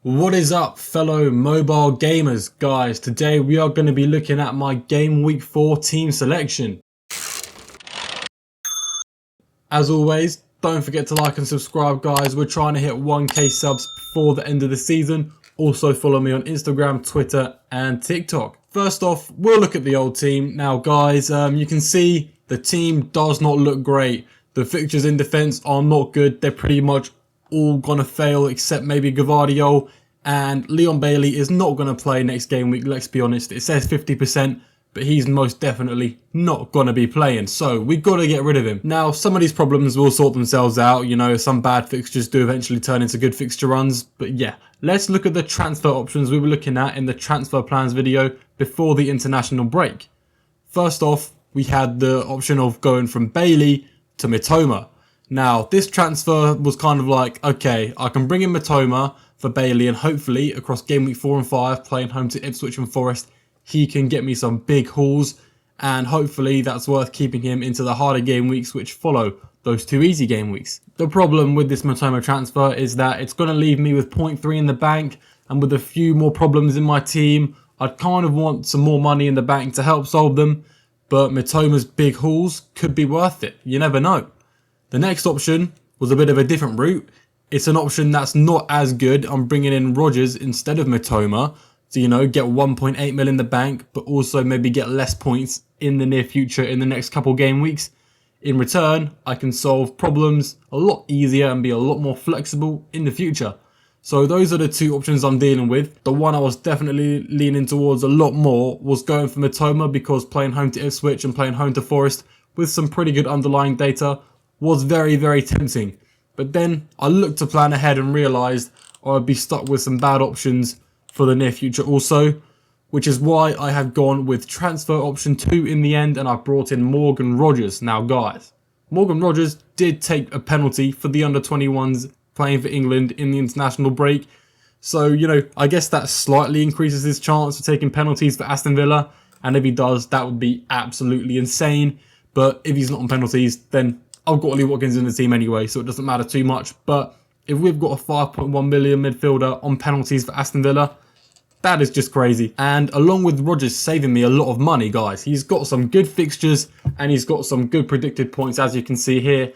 What is up, fellow mobile gamers? Guys, today we are going to be looking at my Game Week 4 team selection. As always, don't forget to like and subscribe, guys. We're trying to hit 1k subs before the end of the season. Also follow me on Instagram, Twitter and TikTok. First off, we'll look at the old team. Now guys, you can see the team does not look great. The fixtures in defence are not good. They're pretty much all gonna fail except maybe Gavardio, and Leon Bailey is not gonna play next game week. Let's be honest, it says 50%, but he's most definitely not gonna be playing, so we've got to get rid of him. Now some of these problems will sort themselves out, you know, some bad fixtures do eventually turn into good fixture runs, but yeah, let's look at the transfer options we were looking at in the transfer plans video before the international break. First off, we had the option of going from Bailey to Mitoma. Now, this transfer was kind of like, okay, I can bring in Mitoma for Bailey and hopefully across game week 4 and 5, playing home to Ipswich and Forest, he can get me some big hauls and hopefully that's worth keeping him into the harder game weeks which follow those two easy game weeks. The problem with this Mitoma transfer is that it's going to leave me with 0.3 in the bank, and with a few more problems in my team, I'd kind of want some more money in the bank to help solve them, but Mitoma's big hauls could be worth it, you never know. The next option was a bit of a different route. It's an option that's not as good. I'm bringing in Rodgers instead of Mitoma to, you know, get 1.8 mil in the bank, but also maybe get less points in the near future in the next couple game weeks. In return, I can solve problems a lot easier and be a lot more flexible in the future. So those are the two options I'm dealing with. The one I was definitely leaning towards a lot more was going for Mitoma, because playing home to Ipswich and playing home to Forest with some pretty good underlying data was very, very tempting. But then I looked to plan ahead and realised I would be stuck with some bad options for the near future also, which is why I have gone with transfer option 2 in the end, and I brought in Morgan Rodgers. Now guys, Morgan Rodgers did take a penalty for the under-21s playing for England in the international break. So, you know, I guess that slightly increases his chance for taking penalties for Aston Villa, and if he does, that would be absolutely insane. But if he's not on penalties, then I've got Ollie Watkins in the team anyway, so it doesn't matter too much. But if we've got a 5.1 million midfielder on penalties for Aston Villa, that is just crazy. And along with Rodgers saving me a lot of money, guys, he's got some good fixtures and he's got some good predicted points, as you can see here.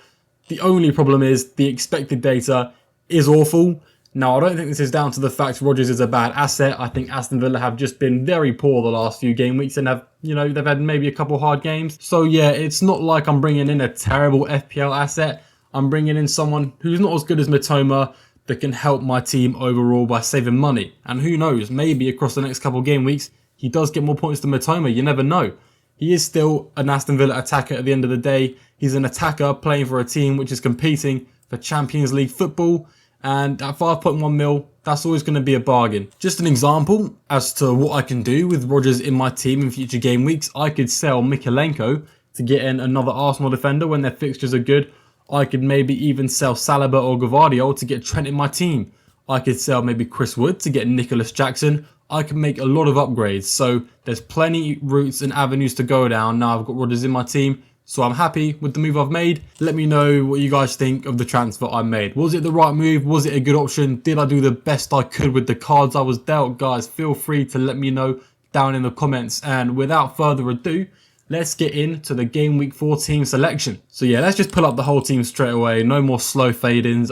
The only problem is the expected data is awful. Now, I don't think this is down to the fact Rodgers is a bad asset. I think Aston Villa have just been very poor the last few game weeks and have, you know, they've had maybe a couple hard games. So yeah, it's not like I'm bringing in a terrible FPL asset. I'm bringing in someone who's not as good as Mitoma that can help my team overall by saving money. And who knows, maybe across the next couple game weeks, he does get more points than Mitoma. You never know. He is still an Aston Villa attacker at the end of the day. He's an attacker playing for a team which is competing for Champions League football. And at 5.1 mil, that's always going to be a bargain. Just an example as to what I can do with Rodgers in my team in future game weeks. I could sell Mykolenko to get in another Arsenal defender when their fixtures are good. I could maybe even sell Saliba or Gavardio to get Trent in my team. I could sell maybe Chris Wood to get Nicholas Jackson. I can make a lot of upgrades. So there's plenty routes and avenues to go down. Now I've got Rodgers in my team, so I'm happy with the move I've made. Let me know what you guys think of the transfer I made. Was it the right move? Was it a good option? Did I do the best I could with the cards I was dealt? Guys, feel free to let me know down in the comments. And without further ado, let's get into the Game Week 4 team selection. So yeah, let's just pull up the whole team straight away. No more slow fade-ins.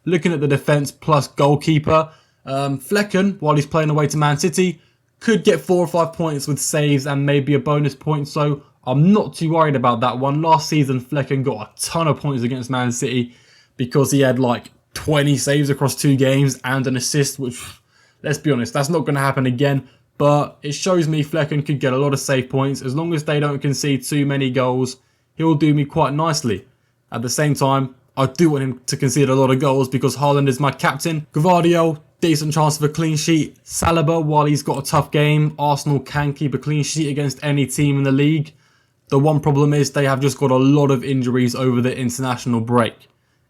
Looking at the defence plus goalkeeper, Flecken, while he's playing away to Man City, could get 4 or 5 points with saves and maybe a bonus point. So I'm not too worried about that one. Last season, Flecken got a ton of points against Man City because he had like 20 saves across 2 games and an assist, which, let's be honest, that's not going to happen again. But it shows me Flecken could get a lot of save points. As long as they don't concede too many goals, he'll do me quite nicely. At the same time, I do want him to concede a lot of goals because Haaland is my captain. Gavardio, decent chance of a clean sheet. Saliba, while he's got a tough game, Arsenal can keep a clean sheet against any team in the league. The one problem is they have just got a lot of injuries over the international break.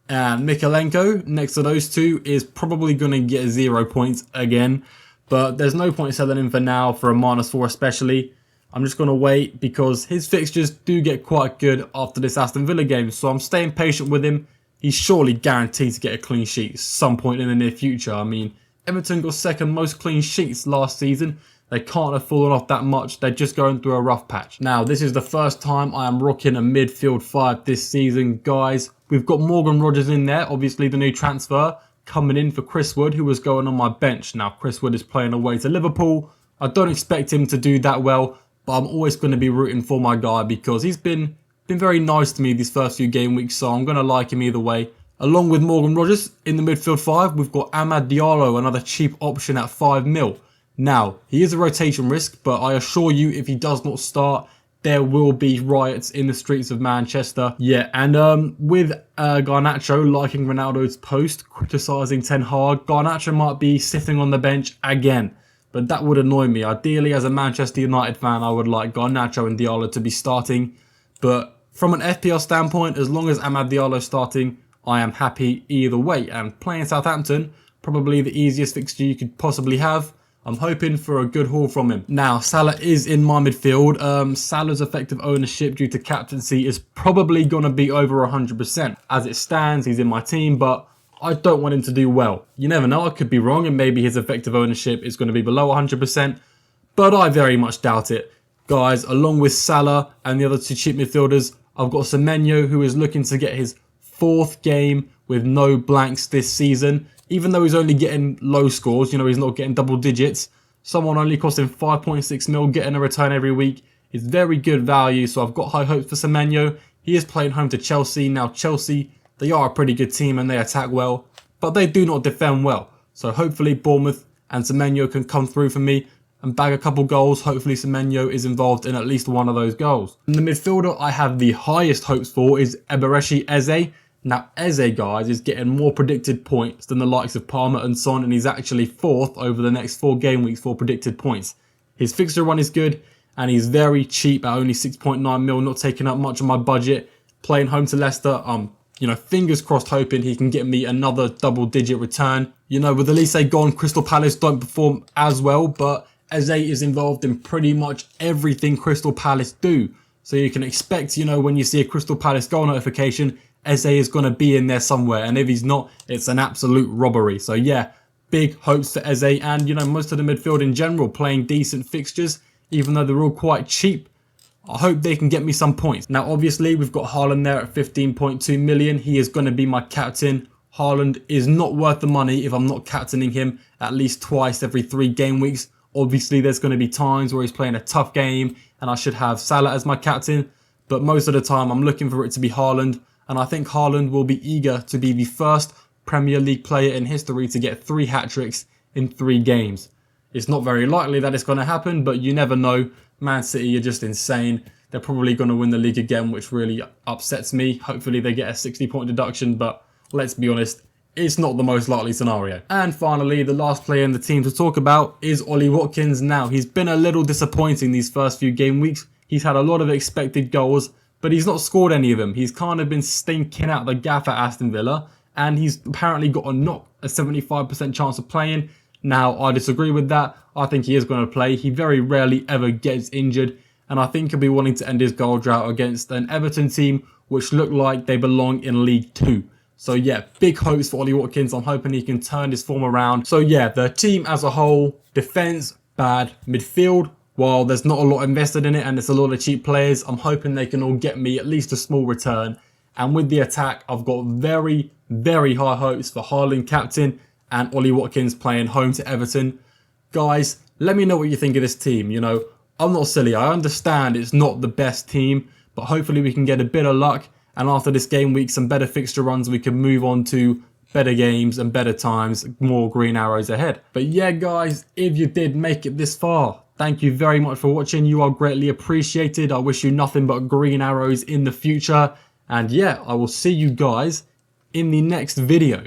And Mykolenko, next to those two, is probably going to get 0 points again. But there's no point selling him for now for a -4 especially. I'm just going to wait because his fixtures do get quite good after this Aston Villa game. So I'm staying patient with him. He's surely guaranteed to get a clean sheet at some point in the near future. I mean, Everton got second most clean sheets last season. They can't have fallen off that much. They're just going through a rough patch. Now, this is the first time I am rocking a midfield 5 this season, guys. We've got Morgan Rogers in there, obviously the new transfer, coming in for Chris Wood, who was going on my bench. Now, Chris Wood is playing away to Liverpool. I don't expect him to do that well, but I'm always going to be rooting for my guy because he's been very nice to me these first few game weeks, so I'm going to like him either way. Along with Morgan Rogers in the midfield 5, we've got Amad Diallo, another cheap option at 5 mil. Now, he is a rotation risk, but I assure you if he does not start, there will be riots in the streets of Manchester. Yeah, and with Garnacho liking Ronaldo's post, criticising Ten Hag, Garnacho might be sitting on the bench again. But that would annoy me. Ideally, as a Manchester United fan, I would like Garnacho and Diallo to be starting. But from an FPL standpoint, as long as Amad Diallo is starting, I am happy either way. And playing Southampton, probably the easiest fixture you could possibly have. I'm hoping for a good haul from him. Now, Salah is in my midfield. Salah's effective ownership due to captaincy is probably going to be over 100%. As it stands, he's in my team, but I don't want him to do well. You never know, I could be wrong, and maybe his effective ownership is going to be below 100%, but I very much doubt it. Guys, along with Salah and the other 2 cheap midfielders, I've got Semenyo, who is looking to get his 4th game with no blanks this season. Even though he's only getting low scores, you know, he's not getting double digits. Someone only costing 5.6 mil, getting a return every week is very good value. So I've got high hopes for Semenyo. He is playing home to Chelsea. Now, Chelsea, they are a pretty good team and they attack well, but they do not defend well. So hopefully Bournemouth and Semenyo can come through for me and bag a couple goals. Hopefully Semenyo is involved in at least one of those goals. And the midfielder I have the highest hopes for is Eberechi Eze. Now, Eze, guys, is getting more predicted points than the likes of Palmer and Son, and he's actually 4th over the next 4 game weeks for predicted points. His fixture run is good, and he's very cheap at only 6.9 mil, not taking up much of my budget. Playing home to Leicester, you know, fingers crossed hoping he can get me another double-digit return. You know, with Elise gone, Crystal Palace don't perform as well, but Eze is involved in pretty much everything Crystal Palace do. So you can expect, you know, when you see a Crystal Palace goal notification, Eze is going to be in there somewhere, and if he's not, it's an absolute robbery. So yeah, big hopes for Eze, and you know, most of the midfield in general playing decent fixtures, even though they're all quite cheap. I hope they can get me some points. Now obviously we've got Haaland there at 15.2 million. He is going to be my captain. Haaland is not worth the money if I'm not captaining him at least twice every 3 game weeks. Obviously there's going to be times where he's playing a tough game and I should have Salah as my captain, but most of the time I'm looking for it to be Haaland. And I think Haaland will be eager to be the first Premier League player in history to get 3 hat-tricks in 3 games. It's not very likely that it's going to happen, but you never know. Man City are just insane. They're probably going to win the league again, which really upsets me. Hopefully they get a 60-point deduction, but let's be honest, it's not the most likely scenario. And finally, the last player in the team to talk about is Ollie Watkins. Now, he's been a little disappointing these first few game weeks. He's had a lot of expected goals, but he's not scored any of them. He's kind of been stinking out the gaff at Aston Villa, and he's apparently got a 75% chance of playing. Now, I disagree with that. I think he is going to play. He very rarely ever gets injured, and I think he'll be wanting to end his goal drought against an Everton team which look like they belong in League 2. So yeah, big hopes for Ollie Watkins. I'm hoping he can turn his form around. So yeah, the team as a whole, defence, bad. Midfield, while there's not a lot invested in it and it's a lot of cheap players, I'm hoping they can all get me at least a small return. And with the attack, I've got very, very high hopes for Haaland captain and Ollie Watkins playing home to Everton. Guys, let me know what you think of this team. You know, I'm not silly. I understand it's not the best team, but hopefully we can get a bit of luck. And after this game week, some better fixture runs, we can move on to better games and better times, more green arrows ahead. But yeah, guys, if you did make it this far, thank you very much for watching. You are greatly appreciated. I wish you nothing but green arrows in the future. And yeah, I will see you guys in the next video.